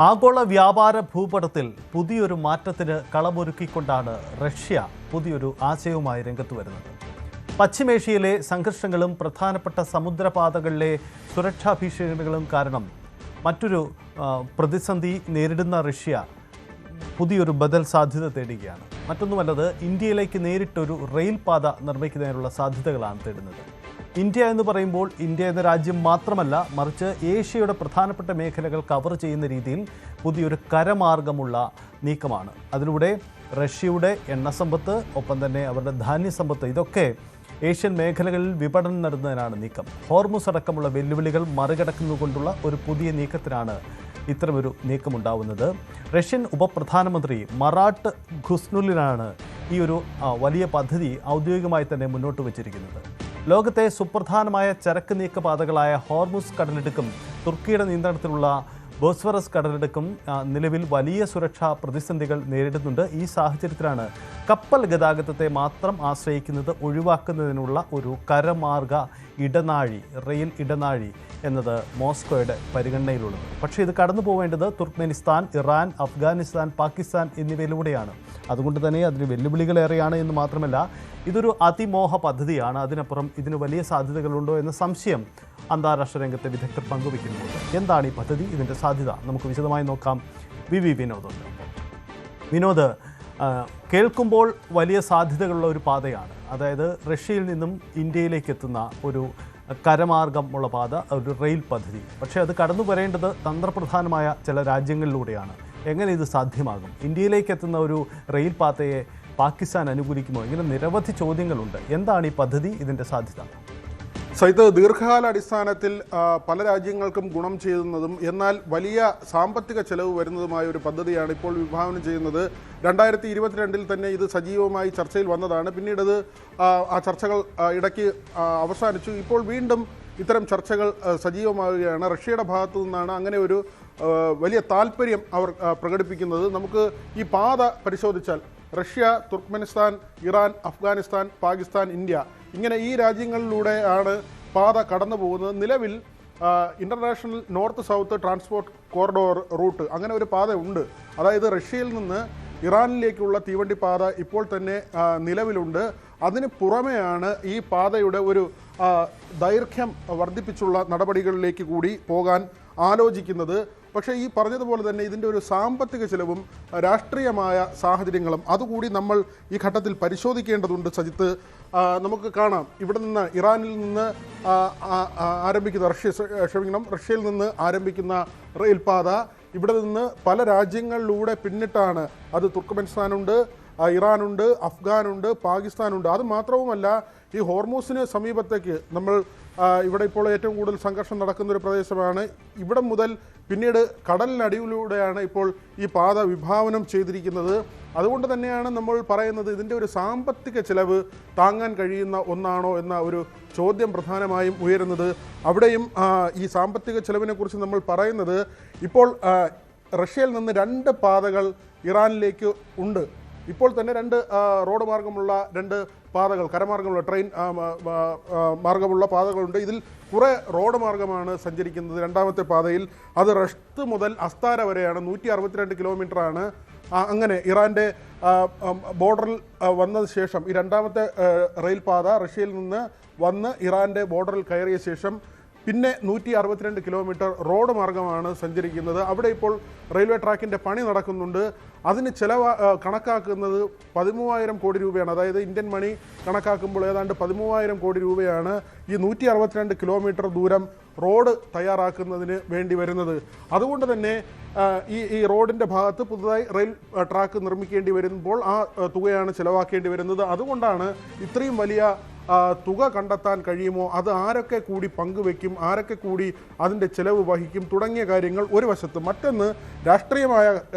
ആഗോള വ്യാപാര ഭൂപടത്തിൽ പുതിയൊരു മാറ്റത്തിന് കളമൊരുക്കിക്കൊണ്ടാണ് റഷ്യ പുതിയൊരു ആശയവുമായി രംഗത്ത് വരുന്നത്. പശ്ചിമേഷ്യയിലെ സംഘർഷങ്ങളും പ്രധാനപ്പെട്ട സമുദ്രപാതകളിലെ സുരക്ഷാ ഭീഷണികളും കാരണം മറ്റൊരു പ്രതിസന്ധി നേരിടുന്ന റഷ്യ പുതിയൊരു ബദൽ സാധ്യത തേടുകയാണ്. മറ്റൊന്നുമല്ലത്, ഇന്ത്യയിലേക്ക് നേരിട്ടൊരു റെയിൽ പാത നിർമ്മിക്കുന്നതിനുള്ള സാധ്യതകളാണ് തേടുന്നത്. ഇന്ത്യ എന്ന് പറയുമ്പോൾ ഇന്ത്യ എന്ന രാജ്യം മാത്രമല്ല, മറിച്ച് ഏഷ്യയുടെ പ്രധാനപ്പെട്ട മേഖലകൾ കവർ ചെയ്യുന്ന രീതിയിൽ പുതിയൊരു കരമാർഗമുള്ള നീക്കമാണ്. അതിലൂടെ റഷ്യയുടെ എണ്ണസമ്പത്ത്, ഒപ്പം തന്നെ അവരുടെ ധാന്യസമ്പത്ത്, ഇതൊക്കെ ഏഷ്യൻ മേഖലകളിൽ വിപണനം നടത്തുന്നതിനാണ് നീക്കം. ഹോർമുസ് അടക്കമുള്ള വെല്ലുവിളികൾ മറികടക്കുന്നതുകൊണ്ടുള്ള ഒരു പുതിയ നീക്കത്തിനാണ് ഇത്തരമൊരു നീക്കമുണ്ടാവുന്നത്. റഷ്യൻ ഉപപ്രധാനമന്ത്രി മറാട്ട് ഖുസ്നുലിനാണ് ഈ ഒരു വലിയ പദ്ധതി ഔദ്യോഗികമായി തന്നെ മുന്നോട്ട് വച്ചിരിക്കുന്നത്. ലോകത്തെ സുപ്രധാനമായ ചരക്ക് നീക്കപാതകളായ ഹോർമുസ് കടലിടുക്കും തുർക്കിയുടെ നിയന്ത്രണത്തിലുള്ള ബോസ്ഫറസ് കടലിടുക്കും നിലവിൽ വലിയ സുരക്ഷാ പ്രതിസന്ധികൾ നേരിടുന്നുണ്ട്. ഈ സാഹചര്യത്തിലാണ് കപ്പൽ ഗതാഗതത്തെ മാത്രം ആശ്രയിക്കുന്നത് ഒഴിവാക്കുന്നതിനുള്ള ഒരു കരമാർഗ ഇടനാഴി, റെയിൽ ഇടനാഴി എന്നത് മോസ്കോയുടെ പരിഗണനയിലുള്ളത്. പക്ഷേ ഇത് കടന്നു പോവേണ്ടത് തുർക്ക്മെനിസ്ഥാൻ, ഇറാൻ, അഫ്ഗാനിസ്ഥാൻ, പാകിസ്ഥാൻ എന്നിവയിലൂടെയാണ്. അതുകൊണ്ട് തന്നെ അതിന് വെല്ലുവിളികളേറെയാണ് എന്ന് മാത്രമല്ല, ഇതൊരു അതിമോഹ പദ്ധതിയാണ്. അതിനപ്പുറം ഇതിന് വലിയ സാധ്യതകളുണ്ടോ എന്ന സംശയം അന്താരാഷ്ട്ര രംഗത്തെ വിദഗ്ധർ പങ്കുവയ്ക്കുന്നുണ്ട്. എന്താണ് ഈ പദ്ധതി, ഇതിൻ്റെ സാധ്യത നമുക്ക് വിശദമായി നോക്കാം. വിനോദുണ്ട്. വിനോദ്, കേൾക്കുമ്പോൾ വലിയ സാധ്യതകളുള്ള ഒരു പാതയാണ്. അതായത് റഷ്യയിൽ നിന്നും ഇന്ത്യയിലേക്ക് എത്തുന്ന ഒരു കരമാർഗമുള്ള പാത, ഒരു റെയിൽ പദ്ധതി. പക്ഷേ അത് കടന്നു വരേണ്ടത് തന്ത്രപ്രധാനമായ ചില രാജ്യങ്ങളിലൂടെയാണ്. എങ്ങനെ ഇത് സാധ്യമാകും? ഇന്ത്യയിലേക്ക് എത്തുന്ന ഒരു റെയിൽ പാതയെ പാകിസ്ഥാൻ അനുകൂലിക്കുമോ? ഇങ്ങനെ നിരവധി ചോദ്യങ്ങളുണ്ട്. എന്താണ് ഈ പദ്ധതി, ഇതിൻ്റെ സാധ്യത? സൈത്ത് ദീർഘകാല അടിസ്ഥാനത്തിൽ പല രാജ്യങ്ങൾക്കും ഗുണം ചെയ്യുന്നതും എന്നാൽ വലിയ സാമ്പത്തിക ചെലവ് വരുന്നതുമായ ഒരു പദ്ധതിയാണ് ഇപ്പോൾ വിഭാവനം ചെയ്യുന്നത്. 2022 തന്നെ ഇത് സജീവമായി ചർച്ചയിൽ വന്നതാണ്. പിന്നീട് ആ ചർച്ചകൾ ഇടയ്ക്ക് അവസാനിച്ചു. ഇപ്പോൾ വീണ്ടും ഇത്തരം ചർച്ചകൾ സജീവമാവുകയാണ്. റഷ്യയുടെ ഭാഗത്തു നിന്നാണ് അങ്ങനെ ഒരു വലിയ താല്പര്യം അവർ പ്രകടിപ്പിക്കുന്നത്. നമുക്ക് ഈ പാത പരിശോധിച്ചാൽ Russia, Turkmenistan, Iran, Afghanistan, Pakistan, India, ഇങ്ങനെ ഈ രാജ്യങ്ങളിലൂടെയാണ് പാത കടന്നു പോകുന്നത്. നിലവിൽ international north south transport corridor route, അങ്ങനെ ഒരു പാത ഉണ്ട്. അതായത് റഷ്യയിൽ നിന്ന് ഇറാനിലേക്കുള്ള തീവണ്ടി പാത ഇപ്പോൾ തന്നെ നിലവിലുണ്ട്. അതിന് പുറമെയാണ് ഈ പാതയുടെ ഒരു ദൈർഘ്യം വർദ്ധിപ്പിച്ചുള്ള നടപടികളിലേക്ക് കൂടി പോകാൻ ആലോചിക്കുന്നത്. പക്ഷേ ഈ പറഞ്ഞതുപോലെ തന്നെ ഇതിൻ്റെ ഒരു സാമ്പത്തിക ചെലവും രാഷ്ട്രീയമായ സാഹചര്യങ്ങളും അതുകൂടി നമ്മൾ ഈ ഘട്ടത്തിൽ പരിശോധിക്കേണ്ടതുണ്ട്. സജിത്ത്, നമുക്ക് കാണാം, ഇവിടെ നിന്ന് ഇറാനിൽ നിന്ന് ആരംഭിക്കുന്ന റഷ്യയിൽ നിന്ന് ആരംഭിക്കുന്ന റെയിൽ പാത ഇവിടെ നിന്ന് പല രാജ്യങ്ങളിലൂടെ പിന്നിട്ടാണ്. അത് തുർക്ക്മെനിസ്ഥാനുണ്ട്, ഇറാനുണ്ട്, അഫ്ഗാനുണ്ട്, പാകിസ്ഥാനുണ്ട്. അത് മാത്രവുമല്ല, ഈ ഹോർമൂസിന് സമീപത്തേക്ക് നമ്മൾ ഇവിടെ ഇപ്പോൾ ഏറ്റവും കൂടുതൽ സംഘർഷം നടക്കുന്നൊരു പ്രദേശമാണ്. ഇവിടെ മുതൽ പിന്നീട് കടലിനടിയിലൂടെയാണ് ഇപ്പോൾ ഈ പാത വിഭാവനം ചെയ്തിരിക്കുന്നത്. അതുകൊണ്ട് തന്നെയാണ് നമ്മൾ പറയുന്നത്, ഇതിൻ്റെ ഒരു സാമ്പത്തിക ചെലവ് താങ്ങാൻ കഴിയുന്ന ഒന്നാണോ എന്ന ഒരു ചോദ്യം പ്രധാനമായും ഉയരുന്നത്. അവിടെയും ഈ സാമ്പത്തിക ചെലവിനെക്കുറിച്ച് നമ്മൾ പറയുന്നത്, ഇപ്പോൾ റഷ്യയിൽ നിന്ന് 2 പാതകൾ ഇറാനിലേക്ക് ഉണ്ട്. ഇപ്പോൾ തന്നെ 2 റോഡ് മാർഗമുള്ള 2 പാതകൾ, കരമാർഗമുള്ള ട്രെയിൻ മാർഗമുള്ള പാതകളുണ്ട്. ഇതിൽ കുറേ റോഡ് മാർഗമാണ് സഞ്ചരിക്കുന്നത്. രണ്ടാമത്തെ പാതയിൽ അത് റഷ്ത് മുതൽ അസ്താര വരെയാണ്, 162 കിലോമീറ്ററാണ്. അങ്ങനെ ഇറാൻ്റെ ബോർഡറിൽ വന്നതിന് ശേഷം ഈ രണ്ടാമത്തെ റെയിൽ പാത റഷ്യയിൽ നിന്ന് വന്ന് ഇറാൻ്റെ ബോർഡറിൽ കയറിയ ശേഷം പിന്നെ 162 കിലോമീറ്റർ റോഡ് മാർഗമാണ് സഞ്ചരിക്കുന്നത്. അവിടെ ഇപ്പോൾ റെയിൽവേ ട്രാക്കിൻ്റെ പണി നടക്കുന്നുണ്ട്. അതിന് കണക്കാക്കുന്നത് 13,000 കോടി രൂപയാണ്. അതായത് ഇന്ത്യൻ മണി കണക്കാക്കുമ്പോൾ ഏതാണ്ട് 13,000 കോടി രൂപയാണ് ഈ 162 കിലോമീറ്റർ ദൂരം റോഡ് തയ്യാറാക്കുന്നതിന് വേണ്ടി വരുന്നത്. അതുകൊണ്ട് തന്നെ ഈ റോഡിൻ്റെ ഭാഗത്ത് പുതുതായി റെയിൽ ട്രാക്ക് നിർമ്മിക്കേണ്ടി വരുമ്പോൾ ആ തുകയാണ് ചിലവാക്കേണ്ടി വരുന്നത്. അതുകൊണ്ടാണ് ഇത്രയും വലിയ തുക കണ്ടെത്താൻ കഴിയുമോ, അത് ആരൊക്കെ കൂടി പങ്കുവെക്കും, ആരൊക്കെ കൂടി അതിൻ്റെ ചെലവ് വഹിക്കും തുടങ്ങിയ കാര്യങ്ങൾ ഒരു വശത്ത്. മറ്റൊന്ന് രാഷ്ട്രീയമായ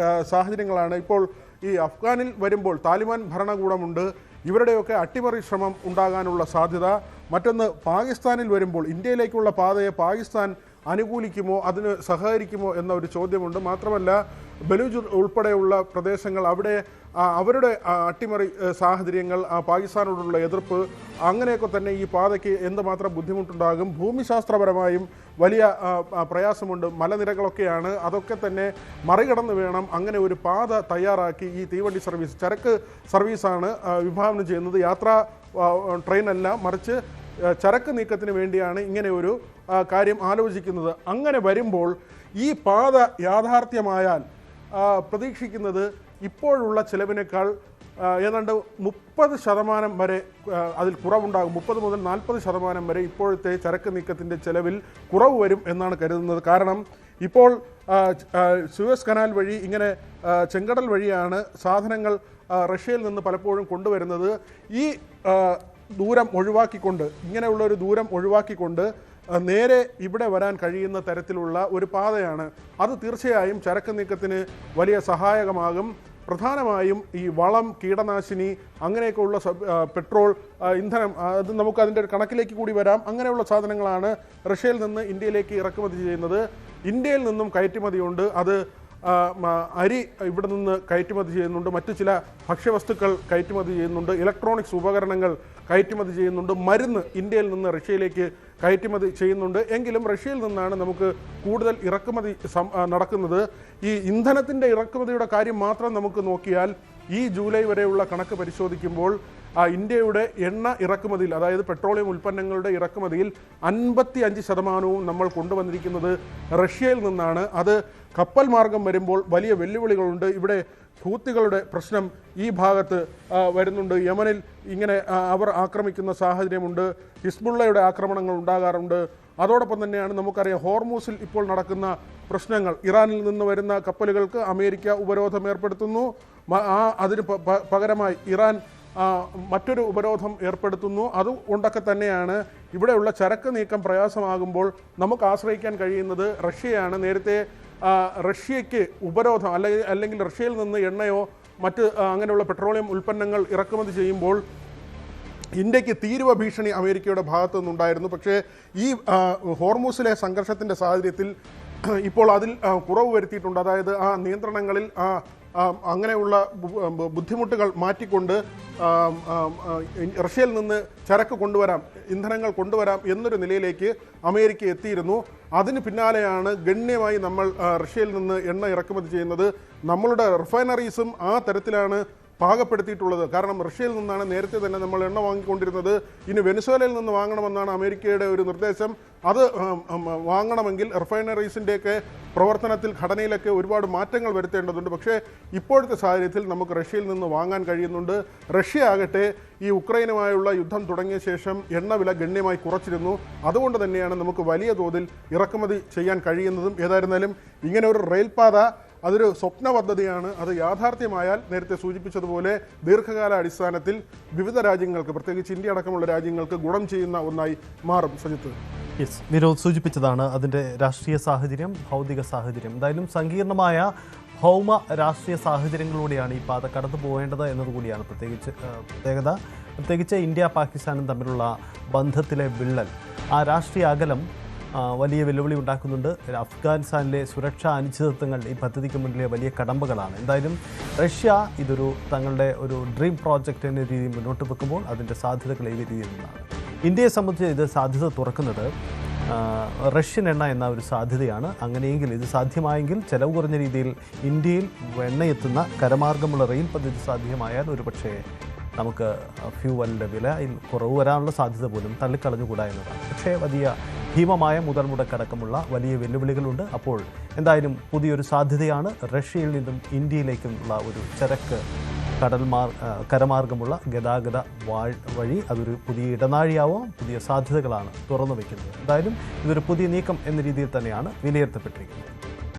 സാഹചര്യങ്ങളാണ്. ഇപ്പോൾ ഈ അഫ്ഗാനിൽ വരുമ്പോൾ താലിബാൻ ഭരണകൂടമുണ്ട്. ഇവരുടെയൊക്കെ അട്ടിമറി ശ്രമം ഉണ്ടാകാനുള്ള സാധ്യത. മറ്റൊന്ന് പാകിസ്ഥാനിൽ വരുമ്പോൾ ഇന്ത്യയിലേക്കുള്ള പാതയെ പാകിസ്ഥാൻ അനുകൂലിക്കുമോ, അതിന് സഹകരിക്കുമോ എന്ന ഒരു ചോദ്യമുണ്ട്. മാത്രമല്ല ബലൂച്ച് ഉൾപ്പെടെയുള്ള പ്രദേശങ്ങൾ, അവിടെ അവരുടെ അട്ടിമറി സാഹചര്യങ്ങൾ, പാകിസ്ഥാനോടുള്ള എതിർപ്പ്, അങ്ങനെയൊക്കെ തന്നെ ഈ പാതയ്ക്ക് എന്തുമാത്രം ബുദ്ധിമുട്ടുണ്ടാകും. ഭൂമിശാസ്ത്രപരമായും വലിയ പ്രയാസമുണ്ട്. മലനിരകളൊക്കെയാണ്. അതൊക്കെ തന്നെ മറികടന്ന് വേണം അങ്ങനെ ഒരു പാത തയ്യാറാക്കി ഈ തീവണ്ടി സർവീസ്, ചരക്ക് സർവീസാണ് വിഭാവനം ചെയ്യുന്നത്. യാത്രാ ട്രെയിനല്ല, മറിച്ച് ചരക്ക് നീക്കത്തിന് വേണ്ടിയാണ് ഇങ്ങനെ ഒരു കാര്യം ആലോചിക്കുന്നത്. അങ്ങനെ വരുമ്പോൾ ഈ പാത യാഥാർത്ഥ്യമായാൽ പ്രതീക്ഷിക്കുന്നത് ഇപ്പോഴുള്ള ചിലവിനേക്കാൾ ഏതാണ്ട് 30% വരെ അതിൽ കുറവുണ്ടാകും. 30 മുതൽ 40% വരെ ഇപ്പോഴത്തെ ചരക്ക് നീക്കത്തിൻ്റെ ചിലവിൽ കുറവ് വരും എന്നാണ് കരുതുന്നത്. കാരണം ഇപ്പോൾ സൂയസ് കനാൽ വഴി ഇങ്ങനെ ചെങ്കടൽ വഴിയാണ് സാധനങ്ങൾ റഷ്യയിൽ നിന്ന് പലപ്പോഴും കൊണ്ടുവരുന്നത്. ഈ ദൂരം ഒഴിവാക്കിക്കൊണ്ട്, ഇങ്ങനെയുള്ളൊരു ദൂരം ഒഴിവാക്കിക്കൊണ്ട് നേരെ ഇവിടെ വരാൻ കഴിയുന്ന തരത്തിലുള്ള ഒരു പാതയാണ്. അത് തീർച്ചയായും ചരക്ക് നീക്കത്തിന് വലിയ സഹായകമാകും. പ്രധാനമായും ഈ വളം, കീടനാശിനി, അങ്ങനെയൊക്കെയുള്ള പെട്രോൾ, ഇന്ധനം, അത് നമുക്ക് അതിൻ്റെ ഒരു കണക്കിലേക്ക് കൂടി വരാം. അങ്ങനെയുള്ള സാധനങ്ങളാണ് റഷ്യയിൽ നിന്ന് ഇന്ത്യയിലേക്ക് ഇറക്കുമതി ചെയ്യുന്നത്. ഇന്ത്യയിൽ നിന്നും കയറ്റുമതിയുണ്ട്. അത് അരി ഇവിടെ നിന്ന് കയറ്റുമതി ചെയ്യുന്നുണ്ട്, മറ്റു ചില ഭക്ഷ്യവസ്തുക്കൾ കയറ്റുമതി ചെയ്യുന്നുണ്ട്, ഇലക്ട്രോണിക്സ് ഉപകരണങ്ങൾ കയറ്റുമതി ചെയ്യുന്നുണ്ട്, മരുന്ന് ഇന്ത്യയിൽ നിന്ന് റഷ്യയിലേക്ക് കയറ്റുമതി ചെയ്യുന്നുണ്ട്. എങ്കിലും റഷ്യയിൽ നിന്നാണ് നമുക്ക് കൂടുതൽ ഇറക്കുമതി നടക്കുന്നത്. ഈ ഇന്ധനത്തിൻ്റെ ഇറക്കുമതിയുടെ കാര്യം മാത്രം നമുക്ക് നോക്കിയാൽ ഈ ജൂലൈ വരെയുള്ള കണക്ക് പരിശോധിക്കുമ്പോൾ ഇന്ത്യയുടെ എണ്ണ ഇറക്കുമതിയിൽ, അതായത് പെട്രോളിയം ഉൽപ്പന്നങ്ങളുടെ ഇറക്കുമതിയിൽ 55% നമ്മൾ കൊണ്ടുവന്നിരിക്കുന്നത് റഷ്യയിൽ നിന്നാണ്. അത് കപ്പൽ മാർഗം വരുമ്പോൾ വലിയ വെല്ലുവിളികളുണ്ട്. ഇവിടെ ഹൂത്തികളുടെ പ്രശ്നം ഈ ഭാഗത്ത് വരുന്നുണ്ട്. യമനിൽ ഇങ്ങനെ അവർ ആക്രമിക്കുന്ന സാഹചര്യമുണ്ട്. ഹിസ്ബുള്ളയുടെ ആക്രമണങ്ങൾ ഉണ്ടാകാറുണ്ട്. അതോടൊപ്പം തന്നെയാണ് നമുക്കറിയാം ഹോർമൂസിൽ ഇപ്പോൾ നടക്കുന്ന പ്രശ്നങ്ങൾ. ഇറാനിൽ നിന്ന് വരുന്ന കപ്പലുകൾക്ക് അമേരിക്ക ഉപരോധം ഏർപ്പെടുത്തുന്നു. അതിന് പകരമായി ഇറാൻ മറ്റൊരു ഉപരോധം ഏർപ്പെടുത്തുന്നു. അതുകൊണ്ടൊക്കെ തന്നെയാണ് ഇവിടെയുള്ള ചരക്ക് നീക്കം പ്രയാസമാകുമ്പോൾ നമുക്ക് ആശ്രയിക്കാൻ കഴിയുന്നത് റഷ്യയാണ്. നേരത്തെ റഷ്യയ്ക്ക് ഉപരോധം അല്ലെങ്കിൽ റഷ്യയിൽ നിന്ന് എണ്ണയോ മറ്റ് അങ്ങനെയുള്ള പെട്രോളിയം ഉൽപ്പന്നങ്ങൾ ഇറക്കുമതി ചെയ്യുമ്പോൾ ഇന്ത്യക്ക് തീരുവ ഭീഷണി അമേരിക്കയുടെ ഭാഗത്തു നിന്നുണ്ടായിരുന്നു. പക്ഷേ ഈ ഹോർമൂസിലെ സംഘർഷത്തിൻ്റെ സാഹചര്യത്തിൽ ഇപ്പോൾ അതിൽ കുറവ് വരുത്തിയിട്ടുണ്ട്. അതായത് ആ നിയന്ത്രണങ്ങളിൽ അങ്ങനെയുള്ള ബുദ്ധിമുട്ടുകൾ മാറ്റിക്കൊണ്ട് റഷ്യയിൽ നിന്ന് ചരക്ക് കൊണ്ടുവരാം, ഇന്ധനങ്ങൾ കൊണ്ടുവരാം എന്നൊരു നിലയിലേക്ക് അമേരിക്ക എത്തിയിരുന്നു. അതിന് പിന്നാലെയാണ് ഗണ്യമായി നമ്മൾ റഷ്യയിൽ നിന്ന് എണ്ണ ഇറക്കുമതി ചെയ്യുന്നത്. നമ്മളുടെ റിഫൈനറീസും ആ തരത്തിലാണ് പാകപ്പെടുത്തിയിട്ടുള്ളത്. കാരണം റഷ്യയിൽ നിന്നാണ് നേരത്തെ തന്നെ നമ്മൾ എണ്ണ വാങ്ങിക്കൊണ്ടിരുന്നത്. ഇനി വെനസ്വേലയിൽ നിന്ന് വാങ്ങണമെന്നാണ് അമേരിക്കയുടെ ഒരു നിർദ്ദേശം. അത് വാങ്ങണമെങ്കിൽ റിഫൈനറീസിൻ്റെയൊക്കെ പ്രവർത്തനത്തിൽ, ഘടനയിലൊക്കെ ഒരുപാട് മാറ്റങ്ങൾ വരുത്തേണ്ടതുണ്ട്. പക്ഷേ ഇപ്പോഴത്തെ സാഹചര്യത്തിൽ നമുക്ക് റഷ്യയിൽ നിന്ന് വാങ്ങാൻ കഴിയുന്നുണ്ട്. റഷ്യ ആകട്ടെ ഈ ഉക്രൈനുമായുള്ള യുദ്ധം തുടങ്ങിയ ശേഷം എണ്ണ വില ഗണ്യമായി കുറച്ചിരുന്നു. അതുകൊണ്ട് തന്നെയാണ് നമുക്ക് വലിയ തോതിൽ ഇറക്കുമതി ചെയ്യാൻ കഴിയുന്നതും. ഏതായിരുന്നാലും ഇങ്ങനെ ഒരു റെയിൽപാത അതൊരു സ്വപ്ന പദ്ധതിയാണ്. അത് യാഥാർത്ഥ്യമായാൽ നേരത്തെ സൂചിപ്പിച്ചതുപോലെ ദീർഘകാല അടിസ്ഥാനത്തിൽ വിവിധ രാജ്യങ്ങൾക്ക്, പ്രത്യേകിച്ച് ഇന്ത്യ അടക്കമുള്ള രാജ്യങ്ങൾക്ക് ഗുണം ചെയ്യുന്ന ഒന്നായി മാറും. സജിത്ത്, യെസ്, വിനോദ് സൂചിപ്പിച്ചതാണ് അതിൻ്റെ രാഷ്ട്രീയ സാഹചര്യം, ഭൗതിക സാഹചര്യം. എന്തായാലും സങ്കീർണമായ ഭൗമ രാഷ്ട്രീയ സാഹചര്യങ്ങളിലൂടെയാണ് ഈ പാത കടന്നു പോകേണ്ടത് എന്നതുകൂടിയാണ് പ്രത്യേകിച്ച് ഇന്ത്യ പാകിസ്ഥാനും തമ്മിലുള്ള ബന്ധത്തിലെ വിള്ളൽ, ആ രാഷ്ട്രീയ അകലം വലിയ വെല്ലുവിളി ഉണ്ടാക്കുന്നുണ്ട്. അഫ്ഗാനിസ്ഥാനിലെ സുരക്ഷാ അനിശ്ചിതത്വങ്ങൾ ഈ പദ്ധതിക്ക് മുന്നിലെ വലിയ കടമ്പകളാണ്. എന്തായാലും റഷ്യ ഇതൊരു തങ്ങളുടെ ഒരു ഡ്രീം പ്രോജക്റ്റ് എന്ന രീതിയിൽ മുന്നോട്ട് വെക്കുമ്പോൾ അതിൻ്റെ സാധ്യതകൾ ഏത് രീതിയിൽ നിന്നാണ്. ഇന്ത്യയെ സംബന്ധിച്ച് ഇത് സാധ്യത തുറക്കുന്നത് റഷ്യൻ എണ്ണ എന്ന ഒരു സാധ്യതയാണ്. അങ്ങനെയെങ്കിൽ ഇത് സാധ്യമായെങ്കിൽ ചെലവ് കുറഞ്ഞ രീതിയിൽ ഇന്ത്യയിൽ എണ്ണയെത്തുന്ന കരമാർഗമുള്ള റെയിൽ പദ്ധതി സാധ്യമായാൽ ഒരുപക്ഷേ നമുക്ക് ഫ്യൂവലിൻ്റെ വിലയിൽ കുറവ് വരാനുള്ള സാധ്യത പോലും തള്ളിക്കളഞ്ഞുകൂടാ എന്നതാണ്. പക്ഷേ വലിയ ഭീമമായ മുതൽ മുടക്കടക്കമുള്ള വലിയ വെല്ലുവിളികളുണ്ട്. അപ്പോൾ എന്തായാലും പുതിയൊരു സാധ്യതയാണ് റഷ്യയിൽ നിന്നും ഇന്ത്യയിലേക്കുള്ള ഒരു ചരക്ക് കരമാർഗമുള്ള ഗതാഗത വഴി. അതൊരു പുതിയ ഇടനാഴിയാവാം, പുതിയ സാധ്യതകളാണ് തുറന്നു വയ്ക്കുന്നത്. എന്തായാലും ഇതൊരു പുതിയ നീക്കം എന്ന രീതിയിൽ തന്നെയാണ് വിലയിരുത്തപ്പെട്ടിരിക്കുന്നത്.